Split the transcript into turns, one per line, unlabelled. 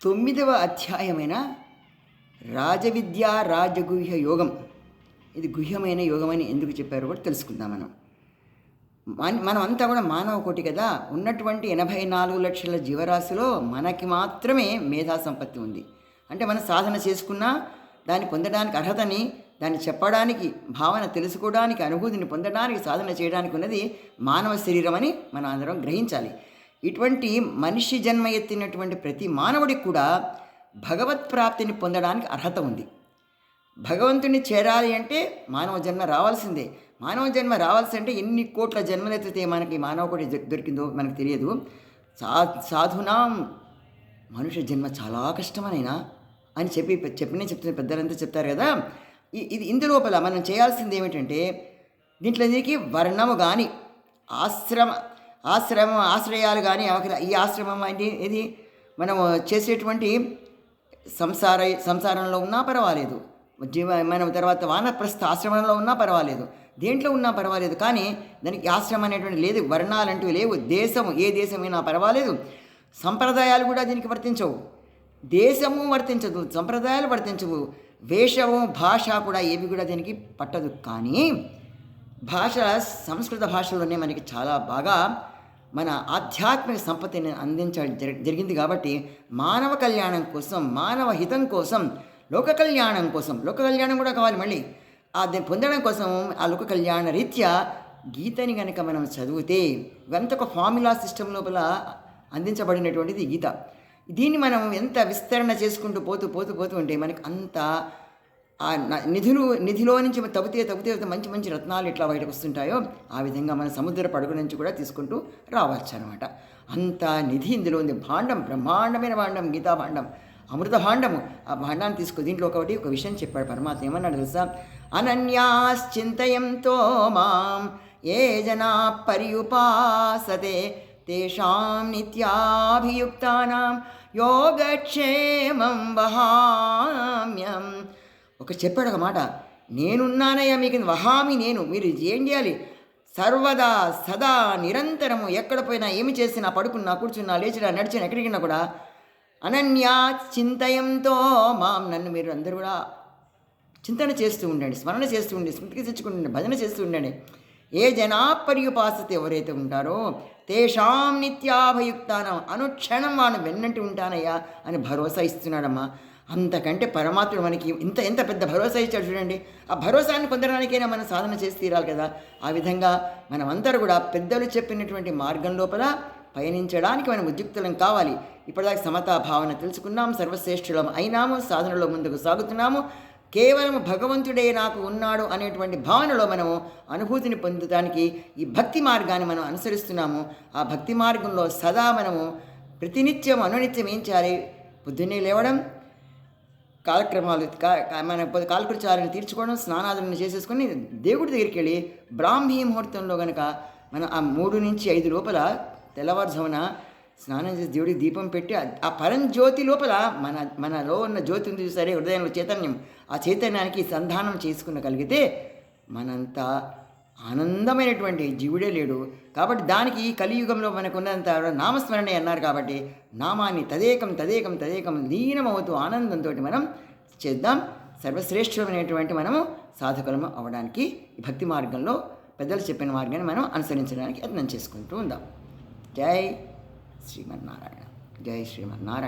9వ అధ్యాయమైన రాజవిద్యా రాజగుహ్య యోగం. ఇది గుహ్యమైన యోగం అని ఎందుకు చెప్పారో కూడా తెలుసుకుందాం. మనమంతా కూడా మానవ కోటి కదా. ఉన్నటువంటి 84 లక్షల జీవరాశిలో మనకి మాత్రమే మేధా సంపత్తి ఉంది. అంటే మనం సాధన చేసుకున్నా దాన్ని పొందడానికి అర్హతని, దాన్ని చెప్పడానికి, భావన తెలుసుకోవడానికి, అనుభూతిని పొందడానికి, సాధన చేయడానికి ఉన్నది మానవ శరీరం అని మనం అందరం గ్రహించాలి. ఇటువంటి మనిషి జన్మ ఎత్తినటువంటి ప్రతి మానవుడికి కూడా భగవత్ ప్రాప్తిని పొందడానికి అర్హత ఉంది. భగవంతుని చేరాలి అంటే మానవ జన్మ రావాల్సిందే. మానవ జన్మ రావాల్సి అంటే ఎన్ని కోట్ల జన్మలెత్తితే మనకి మానవ కోటి దొరికిందో మనకు తెలియదు. సాధునాం మనుష్య జన్మ చాలా కష్టమనైనా అని చెప్తున్న పెద్దలంతా చెప్తారు కదా. ఇది ఇందులోపల మనం చేయాల్సింది ఏమిటంటే, దీంట్లో దీనికి వర్ణము కానీ ఆశ్రయాలు కానీ ఈ ఆశ్రమం అంటే ఇది మనం చేసేటువంటి సంసారంలో ఉన్నా పర్వాలేదు, మనం తర్వాత వానప్రస్థ ఆశ్రమంలో ఉన్నా పర్వాలేదు, దేంట్లో ఉన్నా పర్వాలేదు. కానీ దానికి ఆశ్రమం అనేటువంటి లేదు, వర్ణాలంటూ లేవు. ఏ దేశమైనా పర్వాలేదు. సంప్రదాయాలు కూడా దీనికి వర్తించవు. దేశము వర్తించదు, సంప్రదాయాలు వర్తించవు, వేషము భాష కూడా ఏవి కూడా దీనికి పట్టదు. కానీ భాష సంస్కృత భాషలోనే మనకి చాలా బాగా మన ఆధ్యాత్మిక సంపత్తిని అందించడం జరిగింది. కాబట్టి మానవ కళ్యాణం కోసం, మానవ హితం కోసం, లోక కళ్యాణం కోసం, లోక కళ్యాణం కూడా కావాలి మళ్ళీ అది పొందడం కోసం ఆ లోక కళ్యాణ రీత్యా గీతని కనుక మనం చదివితే, ఇవంత ఒక ఫార్ములా సిస్టమ్ లోపల అందించబడినటువంటిది గీత. దీన్ని మనం ఎంత విస్తరణ చేసుకుంటూ పోతూ ఉంటే మనకి అంత ఆ నిధిలో నుంచి తవ్వితే మంచి మంచి రత్నాలు ఎట్లా బయటకు వస్తుంటాయో ఆ విధంగా మన సముద్ర పడుగు నుంచి కూడా తీసుకుంటూ రావచ్చు అనమాట. అంత నిధి ఇందులో ఉంది. భాండం, బ్రహ్మాండమైన భాండం, గీతా భాండం, అమృత భాండము. ఆ భాండాన్ని దీంట్లో ఒక విషయం చెప్పాడు పరమాత్మ. ఏమన్నాడు తెలుసా? అనన్యాశ్చింతయంతో మాం ఏ జనా పర్యుపాసతే తేషాం నిత్యాభియుక్తానాం యోగక్షేమం వహామ్యం. చెప్పాడు ఒక మాట, నేనున్నానయ్యా మీకు, వహామి నేను. మీరు ఏం చేయాలి? సర్వదా సదా నిరంతరము ఎక్కడ పోయినా, ఏమి చేసినా, పడుకున్నా, కూర్చున్నా, లేచినా, నడిచినా, ఎక్కడికిన్నా కూడా అనన్యా చింతయంతో మాం, నన్ను మీరు అందరూ కూడా చింతన చేస్తూ ఉండండి, స్మరణ చేస్తూ ఉండండి, స్మృతికి తెచ్చుకుంటుండండి, భజన చేస్తూ ఉండండి. ఏ జనా పర్యుపాసతే, ఎవరైతే ఉంటారో తేషాం నిత్యాభయుక్తానం, అనుక్షణం వాడిని వెన్నంటి ఉంటానయ్యా అని భరోసా ఇస్తున్నాడమ్మా. అంతకంటే పరమాత్ముడు మనకి ఎంత పెద్ద భరోసా ఇచ్చాడు చూడండి. ఆ భరోసాన్ని పొందడానికైనా మనం సాధన చేసి తీరాలి కదా. ఆ విధంగా మనమందరూ కూడా పెద్దలు చెప్పినటువంటి మార్గం లోపల పయనించడానికి మనం ఉద్యుక్తులం కావాలి. ఇప్పటిదాకా సమతా భావన తెలుసుకున్నాం, సర్వశ్రేష్ఠులం అయినాము, సాధనలో ముందుకు సాగుతున్నాము. కేవలం భగవంతుడే నాకు ఉన్నాడు అనేటువంటి భావనలో మనము అనుభూతిని పొందడానికి ఈ భక్తి మార్గాన్ని మనం అనుసరిస్తున్నాము. ఆ భక్తి మార్గంలో సదా మనము ప్రతినిత్యం అనునిత్యం ఏం చేయాలి? పొద్దున్నే లేవడం, కాలక్రమాలు మన కాలకృత్యాలను తీర్చుకోవడం, స్నానాదులను చేసేసుకొని దేవుడి దగ్గరికి వెళ్ళి బ్రాహ్మీ ముహూర్తంలో కనుక మనం ఆ 3 నుంచి 5 లోపల తెల్లవారుజామున స్నానం చేసి దేవుడికి దీపం పెట్టి ఆ పరంజ్యోతి లోపల మనలో ఉన్న జ్యోతి ఉంది సరే, హృదయంలో చైతన్యం, ఆ చైతన్యానికి సంధానం చేసుకునగలిగితే మనంత ఆనందమైనటువంటి జీవుడే లేడు. కాబట్టి దానికి ఈ కలియుగంలో మనకున్నంత నామస్మరణే అన్నారు. కాబట్టి నామాన్ని తదేకం లీనమవుతూ ఆనందంతో మనం చేద్దాం. సర్వశ్రేష్ఠమైనటువంటి మనము సాధకులము అవ్వడానికి ఈ భక్తి మార్గంలో పెద్దలు చెప్పిన మార్గాన్ని మనం అనుసరించడానికి యత్నం చేసుకుంటూ ఉందాం. జై శ్రీమన్నారాయణ, జై శ్రీమన్నారాయణ.